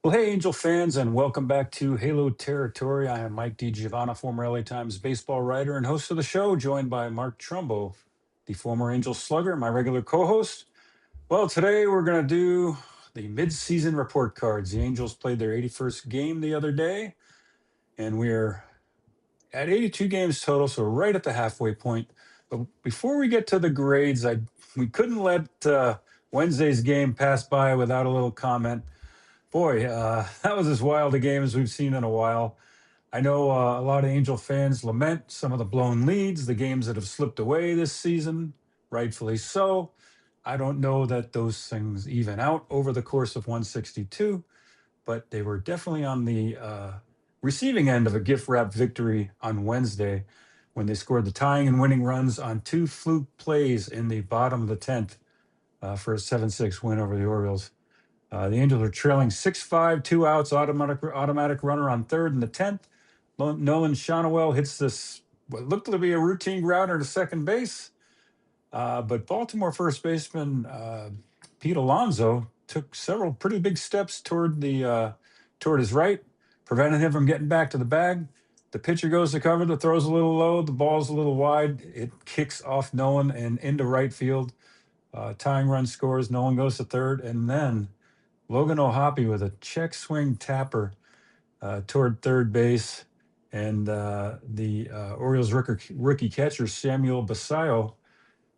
Well, hey, Angel fans, and welcome back to Halo Territory. I am Mike DiGiovanna, former LA Times baseball writer and host of the show, joined by Mark Trumbo, the former Angel slugger, my regular co host. Well, today we're going to do the mid-season report cards. The Angels played their 81st game the other day, and we're at 82 games total, so right at the halfway point. But before we get to the grades, we couldn't let Wednesday's game pass by without a little comment. Boy, that was as wild a game as we've seen in a while. I know a lot of Angel fans lament some of the blown leads, the games that have slipped away this season, rightfully so. I don't know that those things even out over the course of 162, but they were definitely on the receiving end of a gift wrap victory on Wednesday when they scored the tying and winning runs on two fluke plays in the bottom of the 10th for a 7-6 win over the Orioles. The Angels are trailing 6-5, two outs, automatic runner on third in the 10th. Nolan Shonowell hits this, what looked to be a routine grounder to second base. But Baltimore first baseman Pete Alonso took several pretty big steps toward his right, preventing him from getting back to the bag. The pitcher goes to cover, the throw's a little low, the ball's a little wide. It kicks off Nolan and into right field. Tying run scores. Nolan goes to third, and then Logan O'Hoppe with a check swing tapper toward third base. And the Orioles rookie catcher, Samuel Basallo,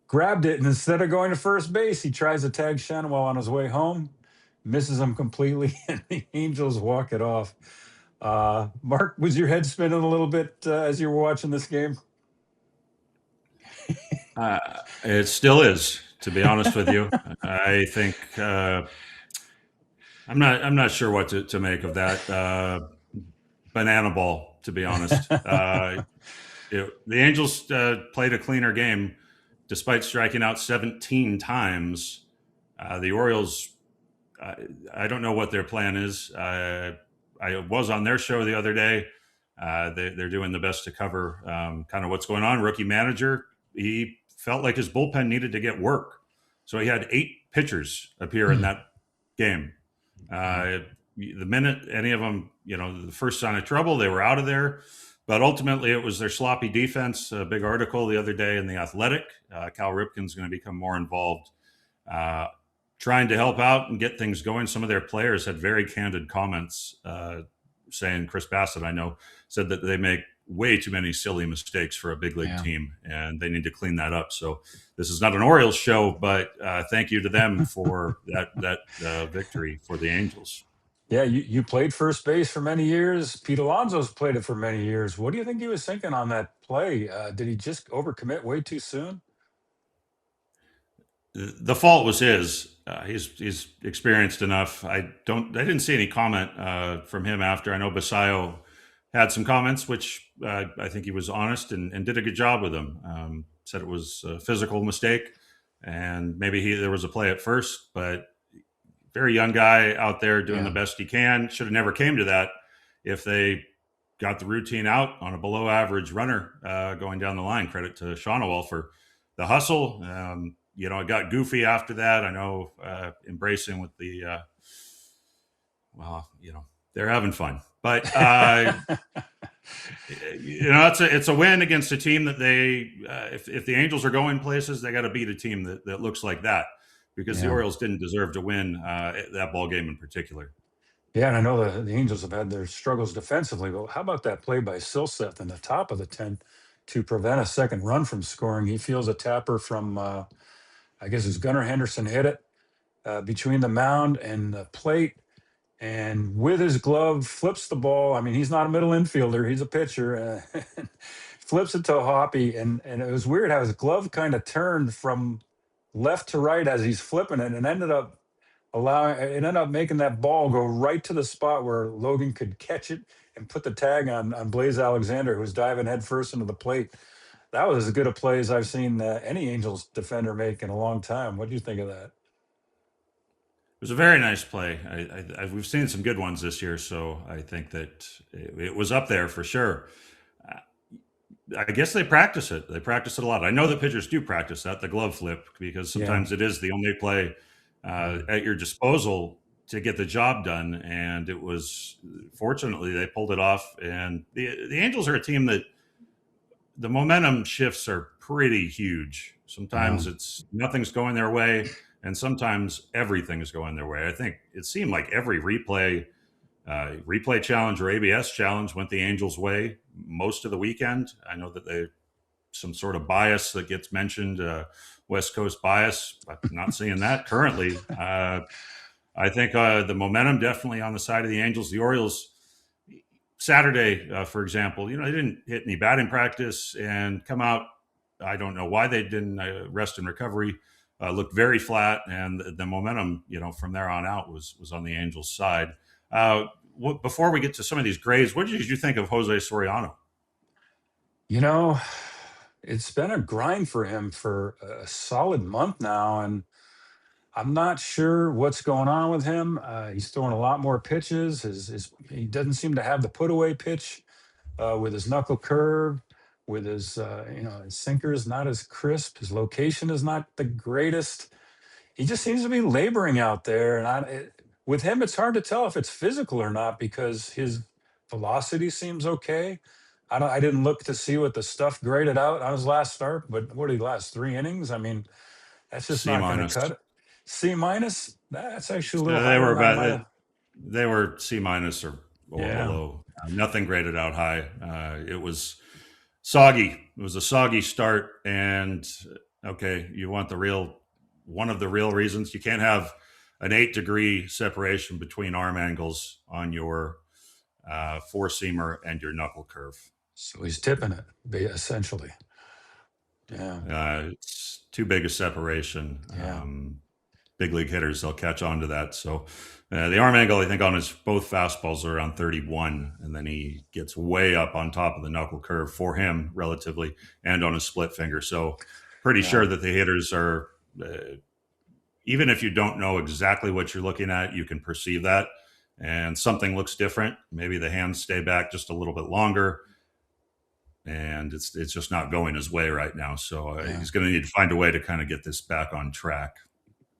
grabbed it. And instead of going to first base, he tries to tag Shanwell on his way home, misses him completely, and the Angels walk it off. Mark, was your head spinning a little bit as you were watching this game? It still is, to be honest with you. I think I'm not sure what to make of that banana ball. To be honest, the Angels played a cleaner game despite striking out 17 times. The Orioles, I don't know what their plan is. I was on their show the other day. They're doing the best to cover kind of what's going on. Rookie manager, he felt like his bullpen needed to get work. So he had 8 pitchers appear in that game. The minute any of them, the first sign of trouble, they were out of there. But ultimately, it was their sloppy defense. A big article the other day in The Athletic. Cal Ripken's going to become more involved, trying to help out and get things going. Some of their players had very candid comments saying, Chris Bassett, I know, said that they make way too many silly mistakes for a big league team, and they need to clean that up. So this is not an Orioles show, but thank you to them for that victory for the Angels. Yeah, you played first base for many years. Pete Alonso's played it for many years. What do you think he was thinking on that play? Did he just overcommit way too soon? The fault was his. He's experienced enough. I didn't see any comment from him after. I know Basayo had some comments, which I think he was honest and did a good job with them. Said it was a physical mistake, and maybe there was a play at first, but very young guy out there doing the best he can. Should have never came to that if they got the routine out on a below average runner going down the line. Credit to Shonowell for the hustle. It got goofy after that. I know embracing with the, they're having fun. But, it's a win against a team that if the Angels are going places, they got to beat a team that looks like that, because the Orioles didn't deserve to win that ball game in particular. Yeah, and I know the Angels have had their struggles defensively, but how about that play by Silseth in the top of the 10th to prevent a second run from scoring? He feels a tapper from, I guess it was Gunnar Henderson hit it between the mound and the plate, and with his glove flips the ball. I mean, he's not a middle infielder; he's a pitcher. Flips it to Hoppy, and it was weird how his glove kind of turned from left to right as he's flipping it, and ended up making that ball go right to the spot where Logan could catch it and put the tag on Blaze Alexander, who was diving headfirst into the plate. That was as good a play as I've seen any Angels defender make in a long time. What do you think of that? It was a very nice play. We've seen some good ones this year, so I think that it was up there for sure. I guess they practice it. They practice it a lot. I know that pitchers do practice that, the glove flip, because sometimes it is the only play at your disposal. to get the job done, and it was fortunately they pulled it off. And the Angels are a team that the momentum shifts are pretty huge. Yeah. Sometimes it's nothing's going their way, and sometimes everything is going their way. I think it seemed like every replay challenge or ABS challenge went the Angels' way most of the weekend. I know that they some sort of bias that gets mentioned, West Coast bias. I'm not seeing that currently. I think the momentum definitely on the side of the Angels. The Orioles Saturday, for example, they didn't hit any batting practice and come out. I don't know why they didn't rest and recovery. Looked very flat, and the momentum, from there on out was on the Angels' side. Before we get to some of these grades, what did you think of Jose Soriano? You know, it's been a grind for him for a solid month now, and I'm not sure what's going on with him. He's throwing a lot more pitches. He doesn't seem to have the put away pitch with his knuckle curve, with his sinker is not as crisp. His location is not the greatest. He just seems to be laboring out there, and with him, it's hard to tell if it's physical or not because his velocity seems okay. I didn't look to see what the stuff graded out on his last start, but what did he last 3 innings? I mean, that's just C not going to minus. cut it. C minus. That's actually a So little they higher were than I might about have. they were C minus or Yeah, below. Nothing graded out high. It was soggy. It was a soggy start, and okay, you want one of the real reasons you can't have an 8-degree separation between arm angles on your four seamer and your knuckle curve. so he's tipping it essentially. Yeah, It's too big a separation. yeah, Big league hitters, they'll catch on to that. So the arm angle, I think, on his both fastballs are around 31, and then he gets way up on top of the knuckle curve for him, relatively, and on his split finger. So pretty yeah. sure that the hitters are, even if you don't know exactly what you're looking at, you can perceive that. And something looks different. Maybe the hands stay back just a little bit longer, and it's just not going his way right now. So Yeah. he's going to need to find a way to kind of get this back on track.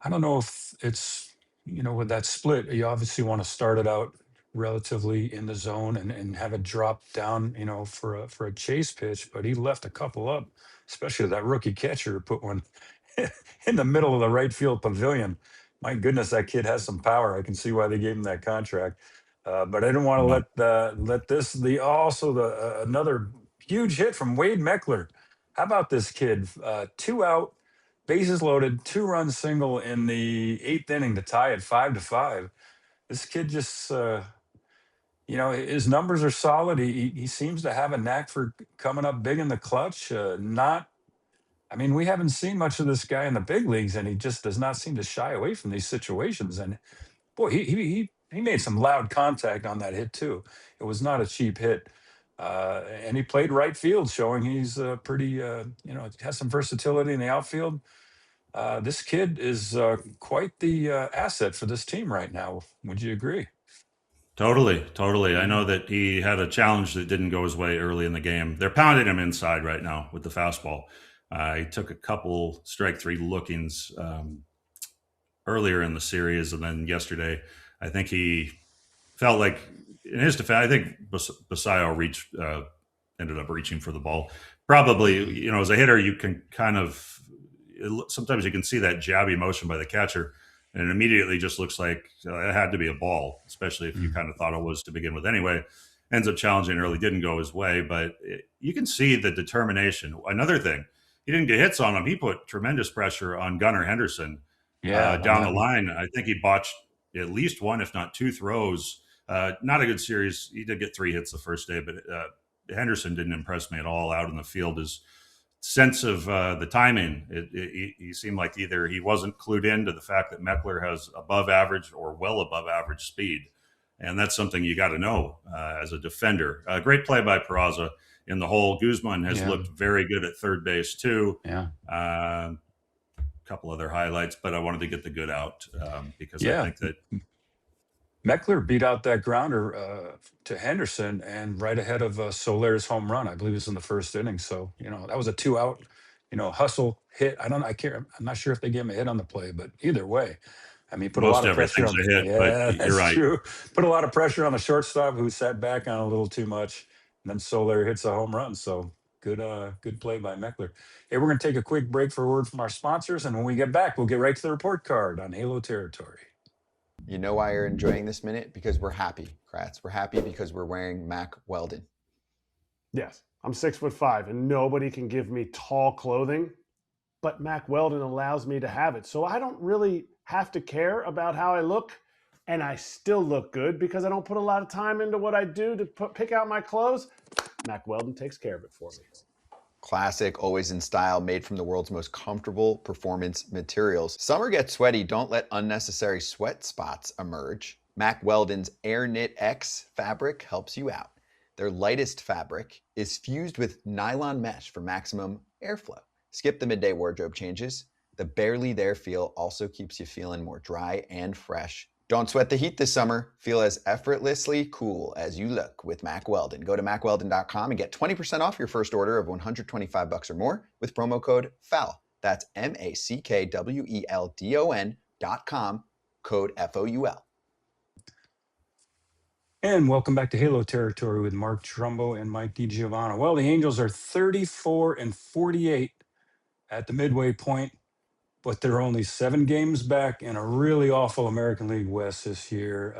I don't know if with that split, you obviously want to start it out relatively in the zone and have it drop down, for a chase pitch. But he left a couple up, especially that rookie catcher who put one in the middle of the right field pavilion. My goodness, that kid has some power. I can see why they gave him that contract. But I didn't want to No, let this the also the another huge hit from Wade Meckler. How about this kid? Two out, bases loaded, 2-run single in the eighth inning to tie it 5-5. This kid just, his numbers are solid. He seems to have a knack for coming up big in the clutch. Not, I mean, we haven't seen much of this guy in the big leagues, and he just does not seem to shy away from these situations. And boy, he made some loud contact on that hit too. It was not a cheap hit. And he played right field, showing he's pretty, has some versatility in the outfield. This kid is quite the asset for this team right now. Would you agree? totally, totally. I Yeah. know that he had a challenge that didn't go his way early in the game. They're pounding him inside right now with the fastball. He took a couple strike three lookings earlier in the series, and then yesterday, I think he felt like, in his defense, I think Basayo ended up reaching for the ball. Probably, as a hitter, you can kind of sometimes you can see that jabby motion by the catcher, and it immediately just looks like it had to be a ball, especially if you Mm. kind of thought it was to begin with. Anyway, ends up challenging early, didn't go his way, but you can see the determination. Another thing, he didn't get hits on him. He put tremendous pressure on Gunnar Henderson Yeah, on down the that one. line. I think he botched at least one, if not two throws. Not a good series. He did get 3 hits the first day, but Henderson didn't impress me at all out in the field. His sense of the timing, he seemed like either he wasn't clued in to the fact that Meckler has above average or well above average speed. And that's something you got to know as a defender. Great play by Peraza in the hole. Guzman has Yeah, looked very good at third base, too. yeah, A couple other highlights, but I wanted to get the good out because I yeah. think that Meckler beat out that grounder to Henderson and right ahead of Soler's home run. I believe it was in the first inning. So that was a 2-out, hustle hit. I don't. I can't. I'm not sure if they gave him a hit on the play, but either way, I mean, put a lot Most of pressure everything's on. a hit, but Yeah, you're that's right. true. Put a lot of pressure on the shortstop who sat back on a little too much, and then Soler hits a home run. So good play by Meckler. Hey, we're going to take a quick break for a word from our sponsors, and when we get back, we'll get right to the report card on Halo Territory. You know why you're enjoying this minute? Because we're happy, Kratz. We're happy because we're wearing Mack Weldon. Yes, I'm 6'5", and nobody can give me tall clothing, but Mack Weldon allows me to have it. So I don't really have to care about how I look, and I still look good because I don't put a lot of time into what I do to pick out my clothes. Mack Weldon takes care of it for me. Classic, always in style, made from the world's most comfortable performance materials. Summer gets sweaty, don't let unnecessary sweat spots emerge. Mack Weldon's Air Knit X fabric helps you out. Their lightest fabric is fused with nylon mesh for maximum airflow. Skip the midday wardrobe changes. The barely there feel also keeps you feeling more dry and fresh. Don't sweat the heat this summer. Feel as effortlessly cool as you look with Mack Weldon. Go to mackweldon.com and get 20% off your first order of $125 or more with promo code FOUL. That's MackWeldon.com, code FOUL. And welcome back to Halo Territory with Mark Trumbo and Mike DiGiovanna. Well, the Angels are 34-48 at the midway point, but they're only 7 games back in a really awful American League West this year,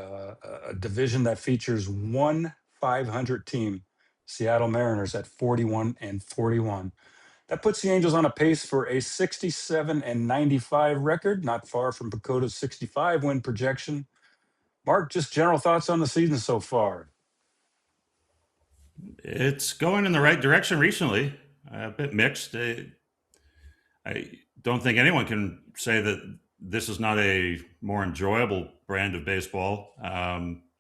a division that features one 500 team, Seattle Mariners at 41-41. That puts the Angels on a pace for a 67-95 record, not far from Pacoda's 65 win projection. Mark, just general thoughts on the season so far. It's going in the right direction recently. A bit mixed. I don't think anyone can say that this is not a more enjoyable brand of baseball.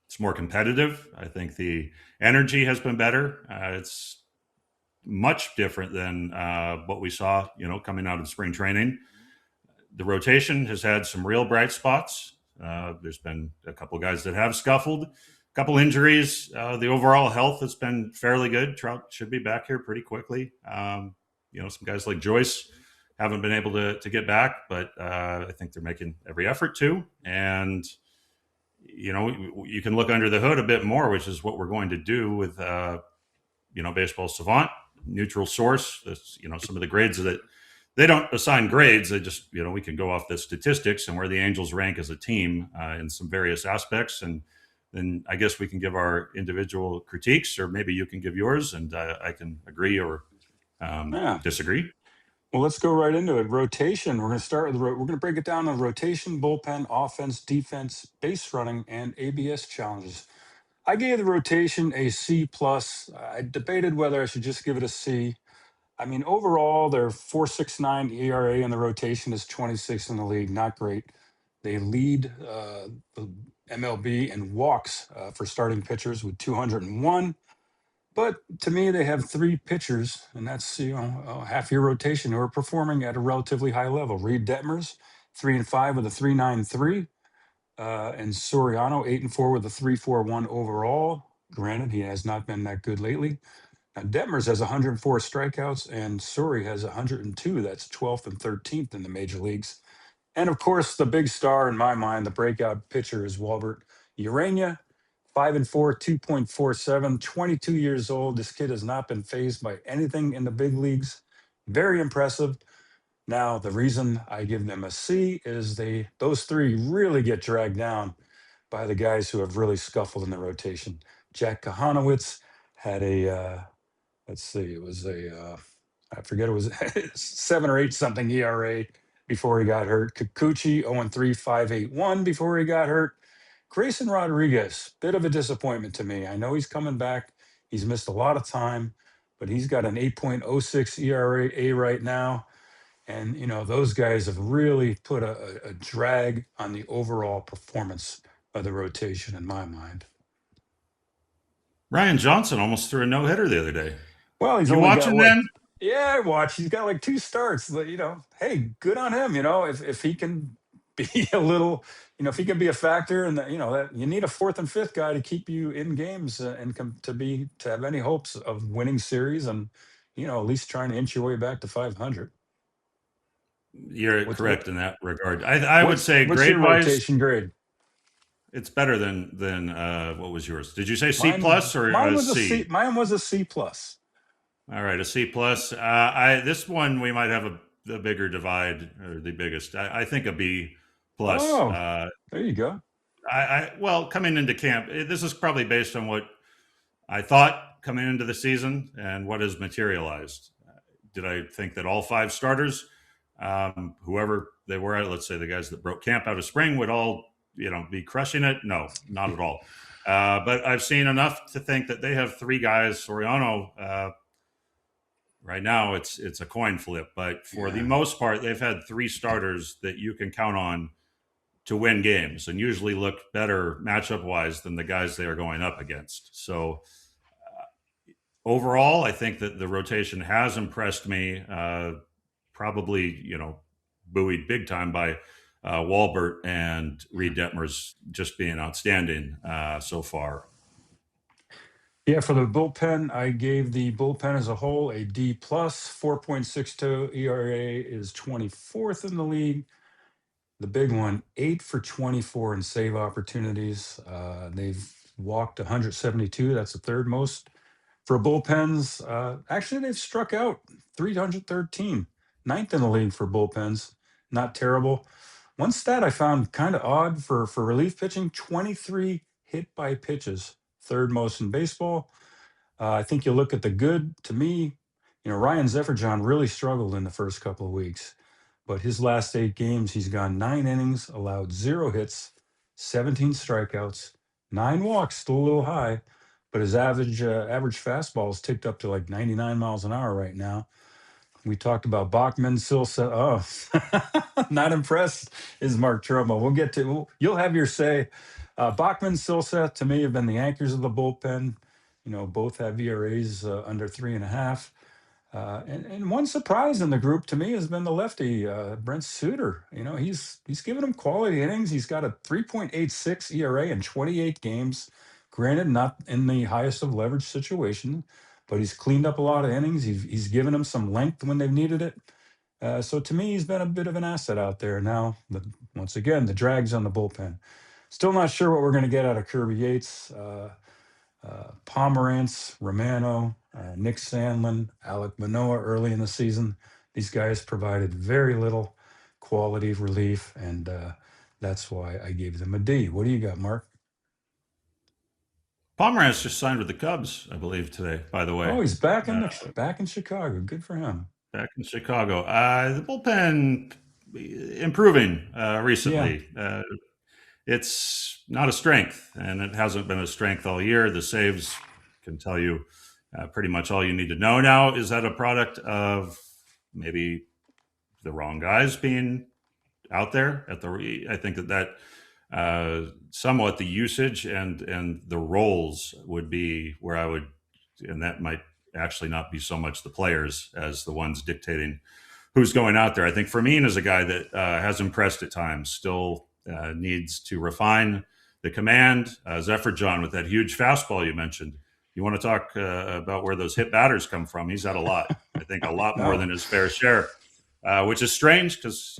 It's more competitive. I think the energy has been better. It's much different than what we saw, coming out of spring training. The rotation has had some real bright spots. There's been a couple guys that have scuffled, a couple injuries. The overall health has been fairly good. Trout should be back here pretty quickly. Some guys like Joyce haven't been able to get back, but I think they're making every effort to. And, you can look under the hood a bit more, which is what we're going to do with, Baseball Savant, neutral source. That's, some of the grades that they don't assign grades. They just, we can go off the statistics and where the Angels rank as a team in some various aspects. And then I guess we can give our individual critiques, or maybe you can give yours, and I can agree or disagree. Well, let's go right into it. Rotation. We're going to start with we're going to break it down on rotation, bullpen, offense, defense, base running, and ABS challenges. I gave the rotation a C plus. I debated whether I should just give it a C. I mean, overall, their 4.69 ERA in the rotation is 26 in the league. Not great. They lead the MLB in walks for starting pitchers with 201. But to me, they have 3 pitchers, and that's a half year rotation, who are performing at a relatively high level. Reed Detmers, 3-5 with a 3.93, and Soriano 8-4 with a 3.41 overall. Granted, he has not been that good lately. Now, Detmers has 104 strikeouts, and Sori has 102. That's 12th and 13th in the major leagues. And of course, the big star in my mind, the breakout pitcher, is Walbert Urania. 5-4, 2.47, 22 years old. This kid has not been phased by anything in the big leagues. Very impressive. Now, the reason I give them a C is those 3 really get dragged down by the guys who have really scuffled in the rotation. Jack Kahanowitz had let's see, it was I forget, it was 7 or 8 something ERA before he got hurt. Kikuchi 0-3, 5.81 before he got hurt. Grayson Rodriguez, bit of a disappointment to me. I know he's coming back. He's missed a lot of time, but he's got an 8.06 ERA right now. And, those guys have really put a drag on the overall performance of the rotation in my mind. Ryan Johnson almost threw a no-hitter the other day. Well, he's You only got watching, man? Yeah, I watched. He's got 2 starts. Hey, good on him. If he can be a little, if he can be a factor, and that you need a 4th and 5th guy to keep you in games and to have any hopes of winning series, and at least trying to inch your way back to 500. You're What's correct in that regard. I would say what's your grade wise, rotation grade? it's better than what was yours? Did you say C Mine plus or mine a was a C. C? Mine was a C plus. All right, a C plus. I this one we might have the bigger divide or the biggest. I think a B plus. Oh, there you go. Well, coming into camp, this is probably based on what I thought coming into the season and what has materialized. Did I think that all 5 starters, whoever they were, let's say the guys that broke camp out of spring, would all be crushing it? No, not at all. But I've seen enough to think that they have 3 guys. Soriano, right now it's a coin flip, but for the most part, they've had 3 starters that you can count on to win games and usually look better matchup wise than the guys they are going up against. So overall, I think that the rotation has impressed me. Probably, buoyed big time by Walbert and Reed Detmers just being outstanding so far. Yeah, for the bullpen, I gave the bullpen as a whole a D plus. 4.62 ERA is 24th in the league. The big one, 8 for 24 in save opportunities. They've walked 172. That's the third most for bullpens. Actually, they've struck out 313, ninth in the league for bullpens. Not terrible. One stat I found kind of odd for relief pitching: 23 hit by pitches, third most in baseball. I think you look at the good. To me, Ryan Zefferjohn really struggled in the first couple of weeks, but his last 8 games, he's gone 9 innings, allowed 0 hits, 17 strikeouts, 9 walks, still a little high, but his average fastball is ticked up to like 99 miles an hour right now. We talked about Bachman, Silsa. Oh, not impressed is Mark Trumbo. We'll get to. You'll have your say. Bachman, Silsa, to me, have been the anchors of the bullpen. Both have ERAs under 3.5. And one surprise in the group to me has been the lefty, Brent Suter. He's given him quality innings. He's got a 3.86 ERA in 28 games. Granted, not in the highest of leverage situation, but he's cleaned up a lot of innings. He's given them some length when they've needed it. So to me, he's been a bit of an asset out there. Now, once again, the drag's on the bullpen. Still not sure what we're going to get out of Kirby Yates. Pomerantz, Romano, Nick Sandlin, Alec Manoah early in the season. These guys provided very little quality relief, and that's why I gave them a D. What do you got, Mark? Pomerantz just signed with the Cubs, I believe, today. By the way, Oh, he's back in Chicago. Good for him. Back in Chicago. The bullpen improving recently. Yeah. It's not a strength, and it hasn't been a strength all year. The saves can tell you pretty much all you need to know now. Is that a product of maybe the wrong guys being out there I think that somewhat the usage and the roles would be where I would, and that might actually not be so much the players as the ones dictating who's going out there. I think Fermin is a guy that has impressed at times, still needs to refine the command. Zefferjohn with that huge fastball you mentioned. You want to talk about where those hit batters come from? He's had a lot. I think a lot more than his fair share, which is strange because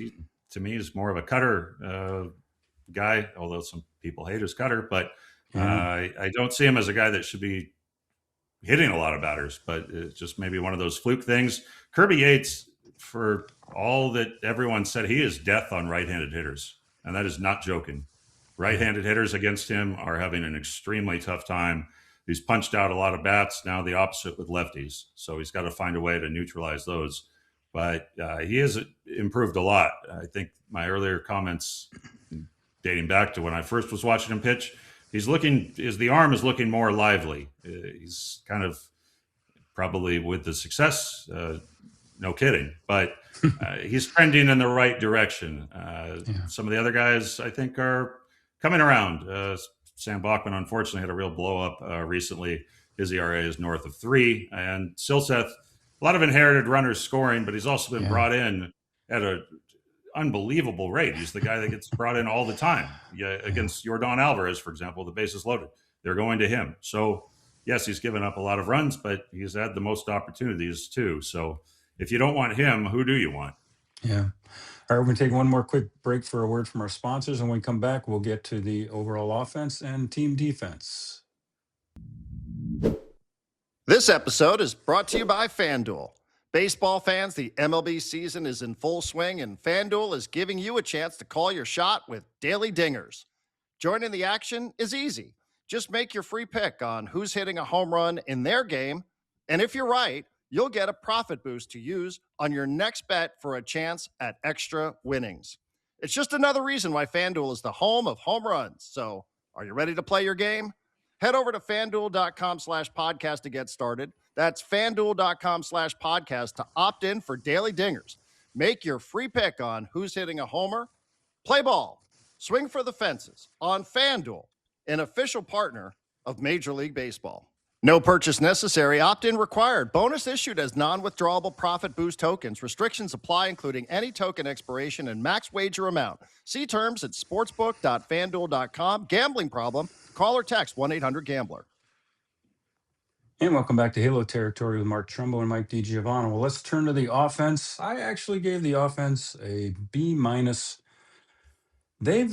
to me is more of a cutter guy, although some people hate his cutter. But I don't see him as a guy that should be hitting a lot of batters, but it's just maybe one of those fluke things. Kirby Yates, for all that everyone said, he is death on right-handed hitters, and that is not joking. Right-handed hitters against him are having an extremely tough time. He's punched out a lot of bats, now the opposite with lefties, so he's got to find a way to neutralize those. But he has improved a lot. I think my earlier comments dating back to when I first was watching him pitch, the arm is looking more lively. He's kind of probably with the success, no kidding, but he's trending in the right direction. Some of the other guys I think are coming around. Sam Bachman, unfortunately, had a real blow up recently. His ERA is north of 3. And Silseth, a lot of inherited runners scoring, but he's also been brought in at an unbelievable rate. He's the guy that gets brought in all the time. Against Yordan Alvarez, for example, the bases loaded. They're going to him. So, yes, he's given up a lot of runs, but he's had the most opportunities too. So if you don't want him, who do you want? Yeah. All right, we're going to take one more quick break for a word from our sponsors. And when we come back, we'll get to the overall offense and team defense. This episode is brought to you by FanDuel. Baseball fans, the MLB season is in full swing, and FanDuel is giving you a chance to call your shot with daily dingers. Joining the action is easy. Just make your free pick on who's hitting a home run in their game, and if you're right, you'll get a profit boost to use on your next bet for a chance at extra winnings. It's just another reason why FanDuel is the home of home runs. So, are you ready to play your game? Head over to FanDuel.com/podcast to get started. That's FanDuel.com/podcast to opt in for daily dingers. Make your free pick on who's hitting a homer. Play ball. Swing for the fences on FanDuel, an official partner of Major League Baseball. No purchase necessary. Opt-in required. Bonus issued as non-withdrawable profit boost tokens. Restrictions apply, including any token expiration and max wager amount. See terms at sportsbook.fanduel.com. Gambling problem? Call or text 1-800-GAMBLER. And welcome back to Halo Territory with Mark Trumbo and Mike DiGiovanna. Well, let's turn to the offense. I actually gave the offense a B-. They've,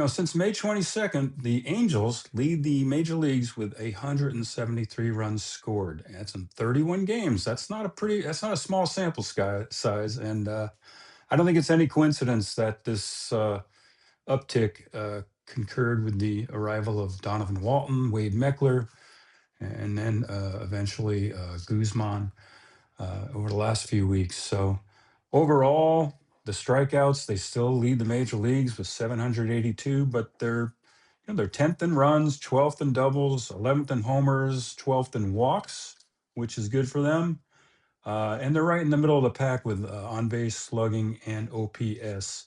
since May 22nd, the Angels lead the major leagues with 173 runs scored. And that's in 31 games. That's not a small sample size. And I don't think it's any coincidence that this uptick concurred with the arrival of Donovan Walton, Wade Meckler, and then eventually Guzman over the last few weeks. So overall, the strikeouts, they still lead the major leagues with 782, but they're 10th in runs, 12th in doubles, 11th in homers, 12th in walks, which is good for them. And they're right in the middle of the pack with on-base slugging and OPS.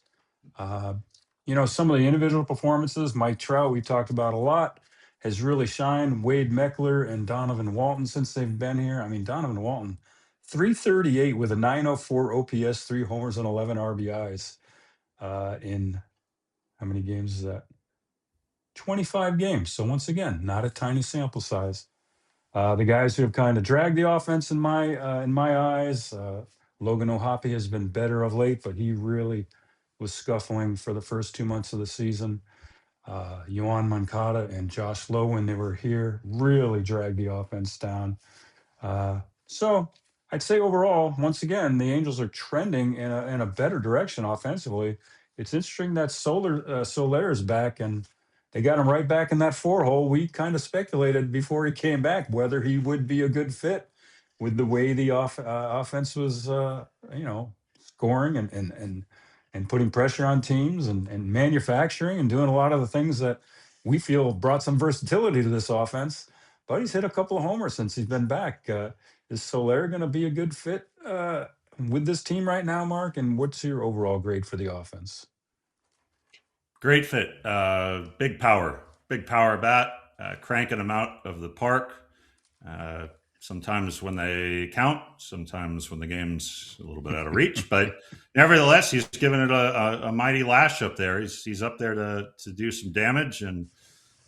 Some of the individual performances, Mike Trout, we talked about a lot, has really shined. Wade Meckler and Donovan Walton since they've been here. I mean, Donovan Walton, 338 with a 904 OPS, 3 homers and 11 RBIs in how many games is that? 25 games. So once again, not a tiny sample size. The guys who have kind of dragged the offense in my eyes, Logan O'Hoppe has been better of late, but he really was scuffling for the first 2 months of the season. Yohan Moncada and Josh Lowe, when they were here, really dragged the offense down. So I'd say overall, once again, the Angels are trending in a better direction offensively. It's interesting that Soler is back, and they got him right back in that 4-hole. We kind of speculated before he came back whether he would be a good fit with the way the offense was, scoring and putting pressure on teams and manufacturing and doing a lot of the things that we feel brought some versatility to this offense. But he's hit a couple of homers since he's been back. Is Soler going to be a good fit with this team right now, Mark? And what's your overall grade for the offense? Great fit. Big power bat, cranking them out of the park. Sometimes when they count, sometimes when the game's a little bit out of reach, but nevertheless, he's given it a mighty lash up there. He's up there to do some damage, and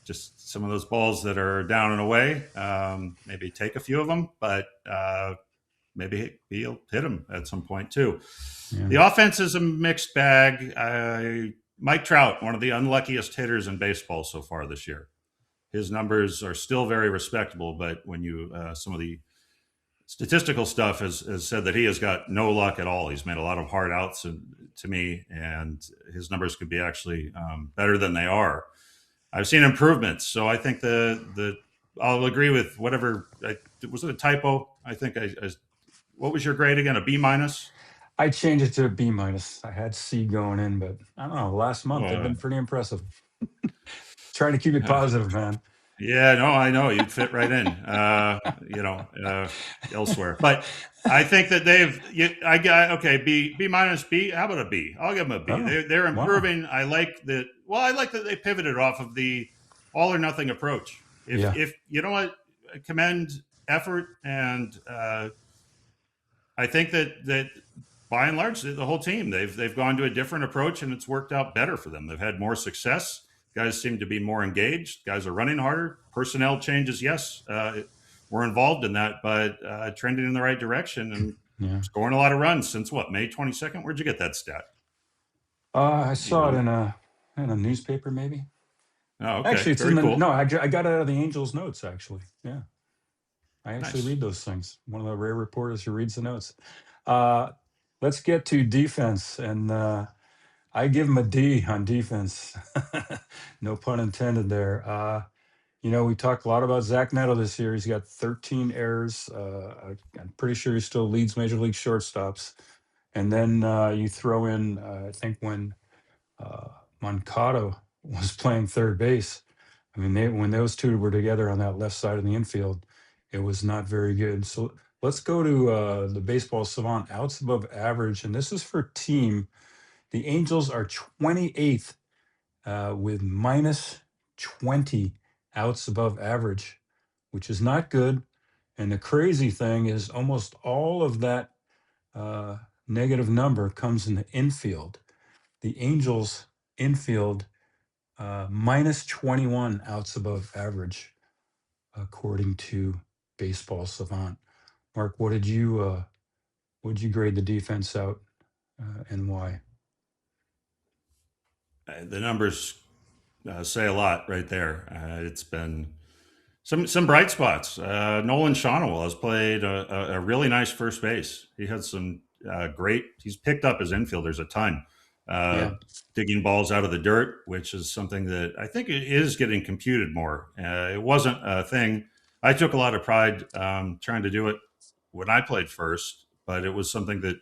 just some of those balls that are down and away, maybe take a few of them, but maybe he'll hit them at some point too. Yeah. The offense is a mixed bag. Mike Trout, one of the unluckiest hitters in baseball so far this year. His numbers are still very respectable, but when you some of the statistical stuff has said that he has got no luck at all. He's made a lot of hard outs to me, and his numbers could be actually better than they are. I've seen improvements, so I think I'll agree with whatever. Was it a typo? I think what was your grade again? A B-? I changed it to a B-. I had C going in, but I don't know. Last month they've been pretty impressive. Trying to keep it positive, man. Yeah, no, I know you'd fit right in, elsewhere. But I think that I got B-. B. How about a B? I'll give them a B. Oh, they're improving. Wow. I like that. Well, I like that they pivoted off of the all or nothing approach. If you know what, I commend effort, and I think that by and large the whole team they've gone to a different approach, and it's worked out better for them. They've had more success. Guys seem to be more engaged. Guys are running harder. Personnel changes, yes, we're involved in that, but trending in the right direction. And Yeah. scoring a lot of runs since what, May 22nd? Where'd you get that stat? I You saw it know? in a newspaper, maybe. Oh, okay. Actually, it's in Very the cool. no. I got it out of the Angels' notes. Actually, yeah. I actually Nice. read those things. One of the rare reporters who reads the notes. Uh, let's get to defense, and I give him a D on defense. No pun intended there. We talked a lot about Zach Neto this year. He's got 13 errors. I'm pretty sure he still leads Major League shortstops. And then you throw in, I think when uh, Moncada was playing third base. I mean, when those two were together on that left side of the infield, it was not very good. So let's go to the baseball savant outs above average. And this is for team. The Angels are 28th with minus 20 outs above average, which is not good. And the crazy thing is, almost all of that uh, negative number comes in the infield. The Angels infield minus 21 outs above average, according to Baseball Savant. Mark, what did you grade the defense out, and why? The numbers say a lot right there. It's been some bright spots. Nolan Shawnewell has played a really nice first base. He had some great. He's picked up his infielders a ton, Yeah, digging balls out of the dirt, which is something that I think is getting computed more. It wasn't a thing. I took a lot of pride trying to do it when I played first, but it was something that,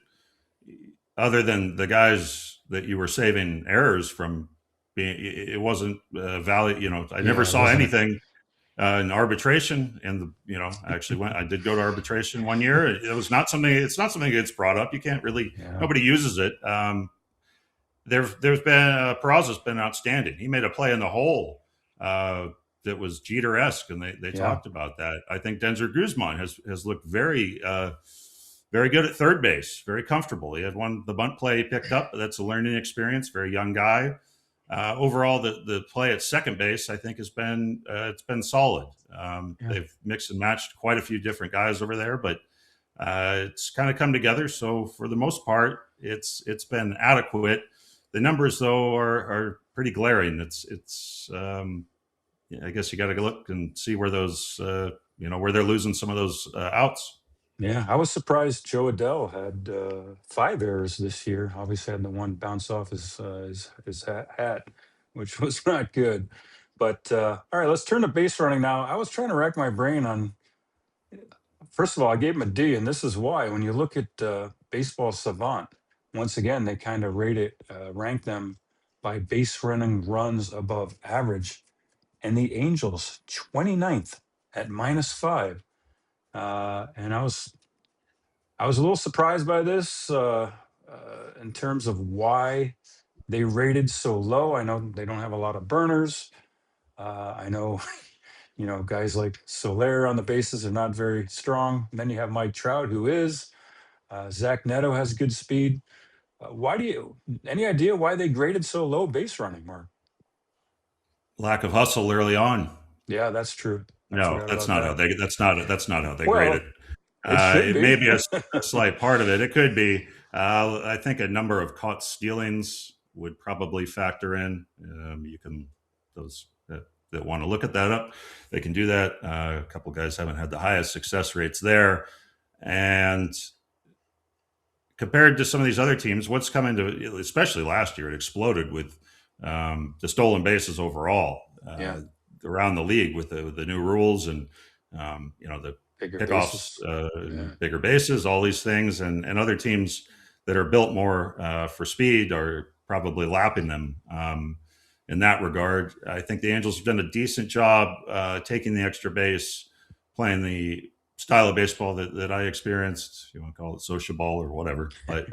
other than the guys that you were saving errors from being, it wasn't valid. I never yeah, it saw wasn't a anything in arbitration. And I actually I did go to arbitration one year. It was not something. It's not something that gets brought up. You can't really. yeah, Nobody uses it. There's been Peraza's been outstanding. He made a play in the hole that was Jeter-esque, and they yeah, talked about that. I think Denzer Guzman has looked very good at third base, very comfortable. He had the bunt play he picked up, but that's a learning experience. Very young guy. Overall, the play at second base, I think, has been it's been solid. yeah. They've mixed and matched quite a few different guys over there, but it's kind of come together. So for the most part, it's been adequate. The numbers, though, are pretty glaring. I guess you got to look and see where those where they're losing some of those outs. Yeah, I was surprised Joe Adell had 5 errors this year. Obviously, had the one bounce off his hat, which was not good. But all right, let's turn to base running now. I was trying to rack my brain on. First of all, I gave him a D, and this is why. When you look at Baseball Savant, once again, they kind of rank them by base running runs above average, and the Angels 29th at -5. And I was a little surprised by this in terms of why they rated so low. I know they don't have a lot of burners. I know, guys like Soler on the bases are not very strong. And then you have Mike Trout, who is. Zach Neto has good speed. Any idea why they graded so low base running, Mark? Lack of hustle early on. Yeah, that's true. I No, forgot that's about not how that. they grade it. Well, it should It be. may be a slight part of it. It could be. I think a number of caught stealings would probably factor in. You can those that want to look at that up, they can do that. A couple guys haven't had the highest success rates there, and compared to some of these other teams, what's coming to, especially last year, it exploded with the stolen bases overall Yeah, around the league with the new rules and the bigger pickoffs, bases. Yeah, bigger bases, all these things, and other teams that are built more for speed are probably lapping them. In that regard, I think the Angels have done a decent job taking the extra base, playing the style of baseball that I experienced. You want to call it social ball or whatever, but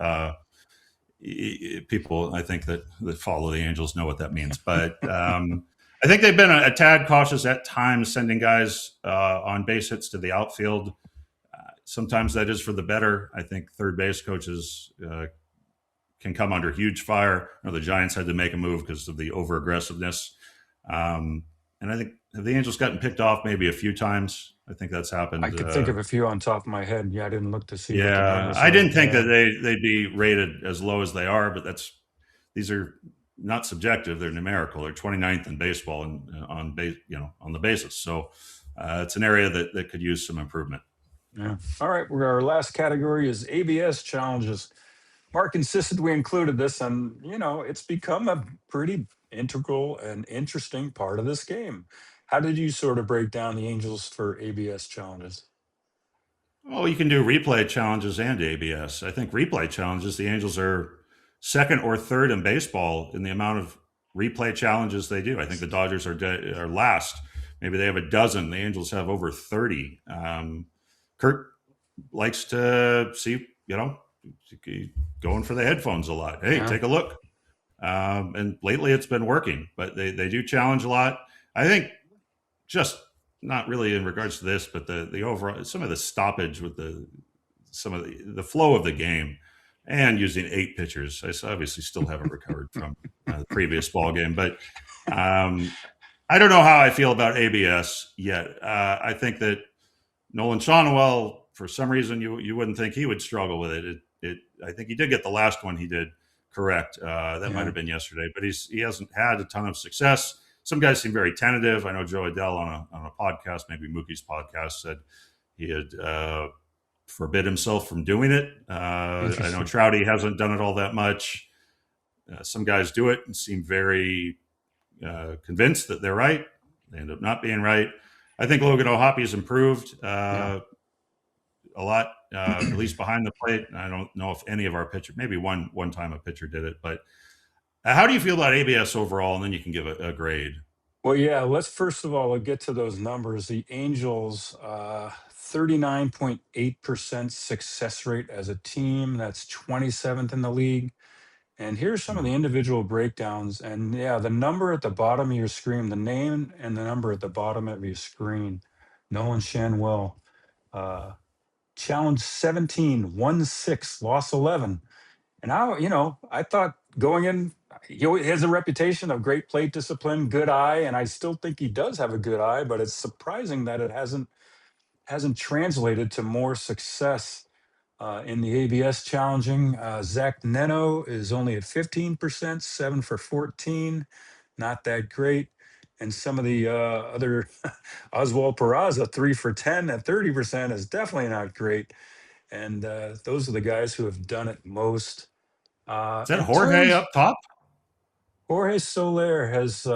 people I think that follow the Angels know what that means. But I think they've been a tad cautious at times, sending guys on base hits to the outfield. Sometimes that is for the better. I think third base coaches can come under huge fire. The Giants had to make a move because of the over aggressiveness. And I think have the Angels gotten picked off maybe a few times? I think that's happened. I could think of a few on top of my head. Yeah, I didn't look to see what the Yeah, numbers I are. didn't think Yeah. that they'd be rated as low as they are, but these are not subjective; they're numerical. They're 29th in baseball and on the basis. So it's an area that could use some improvement. Yeah. All right. Our last category is ABS challenges. Mark insisted we included this, and it's become a pretty integral and interesting part of this game. How did you sort of break down the Angels for ABS challenges? Well, you can do replay challenges and ABS. I think replay challenges, the Angels are second or third in baseball in the amount of replay challenges they do. I think the Dodgers are last. Maybe they have a dozen. The Angels have over 30. Kurt likes to see, going for the headphones a lot. Hey, Yeah. take a look. And lately it's been working, but they do challenge a lot. I think just not really in regards to this, but the overall, some of the stoppage with some of the flow of the game and using 8 pitchers. I obviously still haven't recovered from the previous ball game, but I don't know how I feel about ABS yet. I think that Nolan Shawnuel, for some reason, you wouldn't think he would struggle with it. I think he did get the last one he did correct. That might have been yesterday, but he hasn't had a ton of success. Some guys seem very tentative. I know Joe Adele on a podcast, maybe Mookie's podcast, said he had forbid himself from doing it. I know Trouty hasn't done it all that much. Some guys do it and seem very convinced that they're right. They end up not being right. I think Logan O'Hoppe has improved a lot, at least behind the plate. I don't know if any of our pitchers, maybe one time a pitcher did it, but how do you feel about ABS overall? And then you can give a grade. Well, yeah, let's first of all get to those numbers. The Angels, 39.8% success rate as a team. That's 27th in the league. And here's some of the individual breakdowns. And yeah, the number at the bottom of your screen, the name and the number at the bottom of your screen. Nolan Shanwell, challenge 17, won 6, lost 11. And I thought going in, he has a reputation of great plate discipline, good eye, and I still think he does have a good eye. But it's surprising that it hasn't translated to more success in the ABS challenging. Zach Neno is only at 15%, 7 for 14, not that great. And some of the other Oswald Peraza, 3 for 10 at 30% is definitely not great. And those are the guys who have done it most. Is that Jorge up top? Jorge Soler has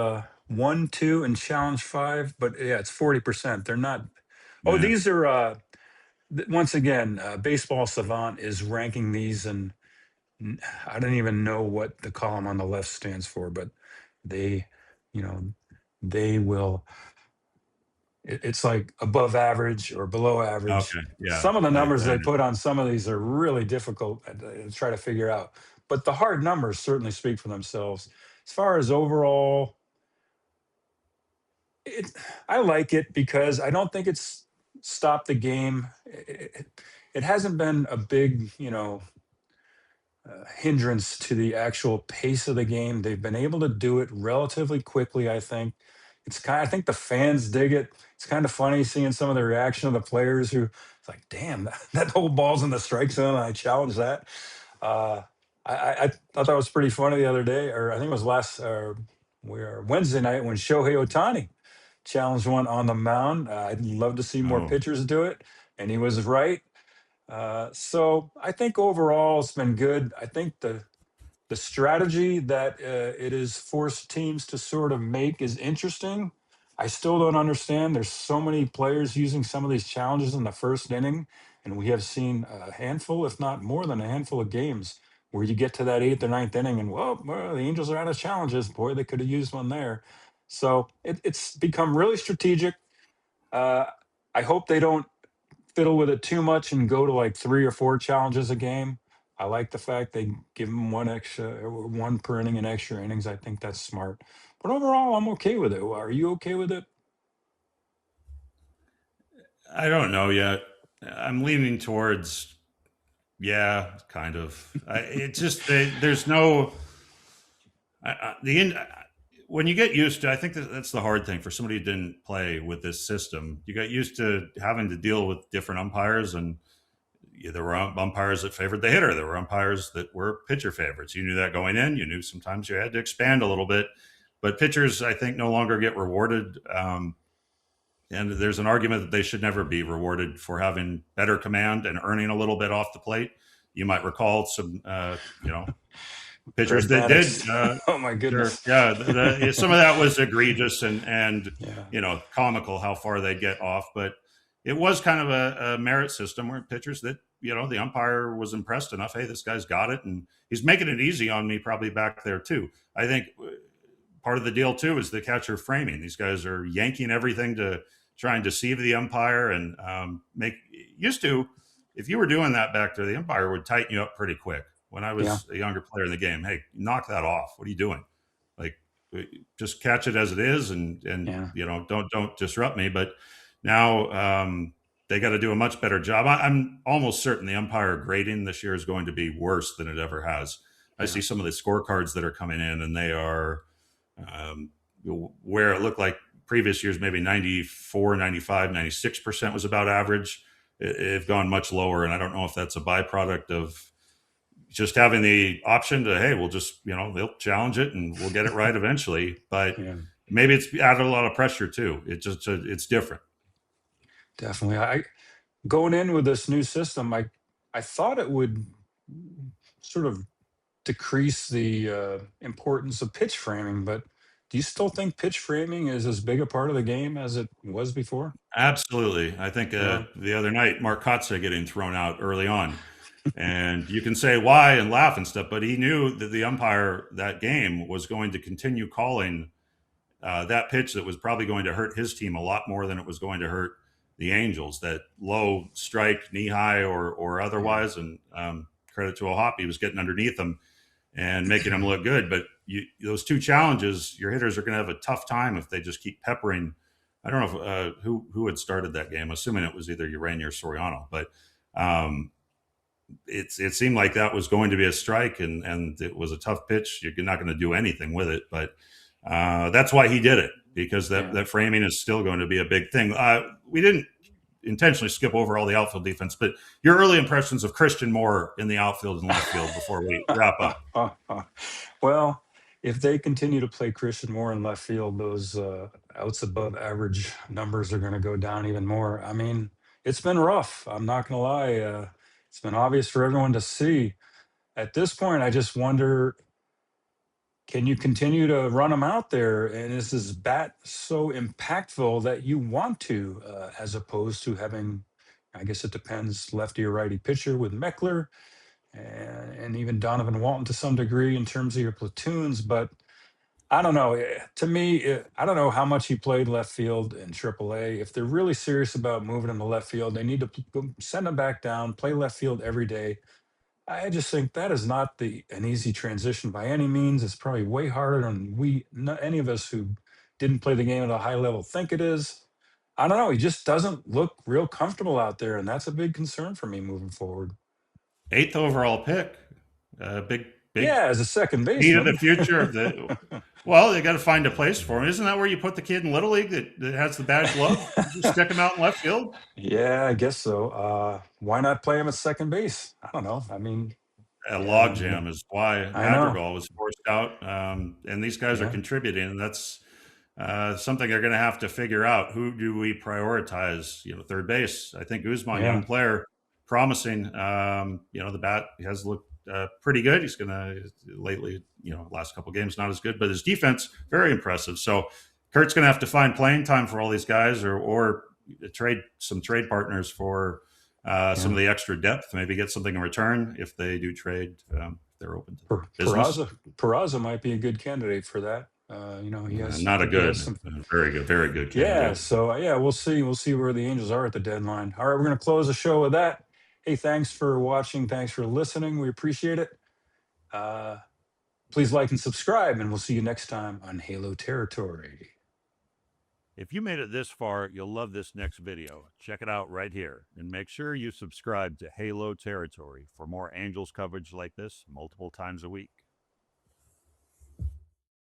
1, 2, and challenge 5, but yeah, it's 40%. They're not. Oh, these are once again, Baseball Savant is ranking these, and I don't even know what the column on the left stands for, but they, they will. It's like above average or below average. Okay, yeah. Some of the numbers they put on some of these are really difficult to try to figure out, but the hard numbers certainly speak for themselves. As far as overall, I like it because I don't think it's stopped the game. It hasn't been a big, hindrance to the actual pace of the game. They've been able to do it relatively quickly, I think. I think the fans dig it. It's kind of funny seeing some of the reaction of the players who, it's like, damn, that whole ball's in the strike zone. And I challenge that. I thought that was pretty funny the other day, or I think it was Wednesday night when Shohei Ohtani challenged one on the mound. I'd love to see more pitchers do it, and he was right. So I think overall it's been good. I think the strategy that it has forced teams to sort of make is interesting. I still don't understand. There's so many players using some of these challenges in the first inning, and we have seen a handful, if not more than a handful of games where you get to that 8th or 9th inning and, well, the Angels are out of challenges. Boy, they could have used one there. So it's become really strategic. I hope they don't fiddle with it too much and go to like 3 or 4 challenges a game. I like the fact they give them one per inning and extra innings. I think that's smart. But overall, I'm okay with it. Are you okay with it? I don't know yet. I'm leaning towards, yeah, kind of. It's just there's no when you get used to, I think that's the hard thing for somebody who didn't play with this system. You got used to having to deal with different umpires, and there were umpires that favored the hitter. There were umpires that were pitcher favorites. You knew that going in. You knew sometimes you had to expand a little bit, but pitchers, I think, no longer get rewarded. And there's an argument that they should never be rewarded for having better command and earning a little bit off the plate. You might recall some, pitchers that did. Oh my goodness! Some of that was egregious and yeah. Comical how far they get off. But it was kind of a merit system where pitchers that the umpire was impressed enough. Hey, this guy's got it, and he's making it easy on me. Probably back there too. I think part of the deal too is the catcher framing. These guys are yanking everything to try and deceive the umpire and used to. If you were doing that back there, the umpire would tighten you up pretty quick. When I was a younger player in the game, hey, knock that off. What are you doing? Like, just catch it as it is, and don't disrupt me. But now they got to do a much better job. I'm almost certain the umpire grading this year is going to be worse than it ever has. I see some of the scorecards that are coming in, and they are where it looked like previous years, maybe 94, 95, 96% was about average. It's gone much lower, and I don't know if that's a byproduct of just having the option to, hey, we'll just, they'll challenge it and we'll get it right eventually. But maybe it's added a lot of pressure too. It's different. Definitely. Going in with this new system, I thought it would sort of decrease the importance of pitch framing, but do you still think pitch framing is as big a part of the game as it was before? Absolutely. I think the other night, Mark Kotze getting thrown out early on. And you can say why and laugh and stuff, but he knew that the umpire that game was going to continue calling that pitch that was probably going to hurt his team a lot more than it was going to hurt the Angels. That low strike, knee high or otherwise. And credit to O'Hoppe, he was getting underneath them and making them look good. But those two challenges, your hitters are going to have a tough time if they just keep peppering. I don't know if, who had started that game. Assuming it was either Urania or Soriano, but it seemed like that was going to be a strike, and it was a tough pitch. You're not going to do anything with it, but that's why he did it, because that framing is still going to be a big thing. We didn't intentionally skip over all the outfield defense, but your early impressions of Christian Moore in the outfield and left field before we wrap up. Well, if they continue to play Christian Moore in left field, those outs above average numbers are going to go down even more. I mean, it's been rough. I'm not going to lie. It's been obvious for everyone to see. At this point, I just wonder, can you continue to run them out there? And is this bat so impactful that you want to, as opposed to having, I guess it depends, lefty or righty pitcher with Meckler and even Donovan Walton to some degree in terms of your platoons. But I don't know. To me, I don't know how much he played left field in AAA. If they're really serious about moving him to left field, they need to send him back down, play left field every day. I just think that is not an easy transition by any means. It's probably way harder than any of us who didn't play the game at a high level think it is. I don't know. He just doesn't look real comfortable out there, and that's a big concern for me moving forward. 8th overall pick, big. Yeah, as a second baseman. Key to the future. Well, they got to find a place for him. Isn't that where you put the kid in Little League that has the bad glove? Just stick him out in left field? Yeah, I guess so. Why not play him at second base? I don't know. I mean, a logjam is why Madrigal was forced out. And these guys are contributing, and that's something they're going to have to figure out. Who do we prioritize? Third base. I think Guzman, young player, promising. The bat has looked pretty good. He's going to lately, last couple of games not as good, but his defense very impressive. So Kurt's going to have to find playing time for all these guys, or trade partners for some of the extra depth. Maybe get something in return if they do trade. They're open to business. Peraza might be a good candidate for that. He has not a good, very good candidate. Yeah. So we'll see. We'll see where the Angels are at the deadline. All right, we're going to close the show with that. Hey, thanks for watching. Thanks for listening. We appreciate it. Please like and subscribe, and we'll see you next time on Halo Territory. If you made it this far, you'll love this next video. Check it out right here. And make sure you subscribe to Halo Territory for more Angels coverage like this multiple times a week.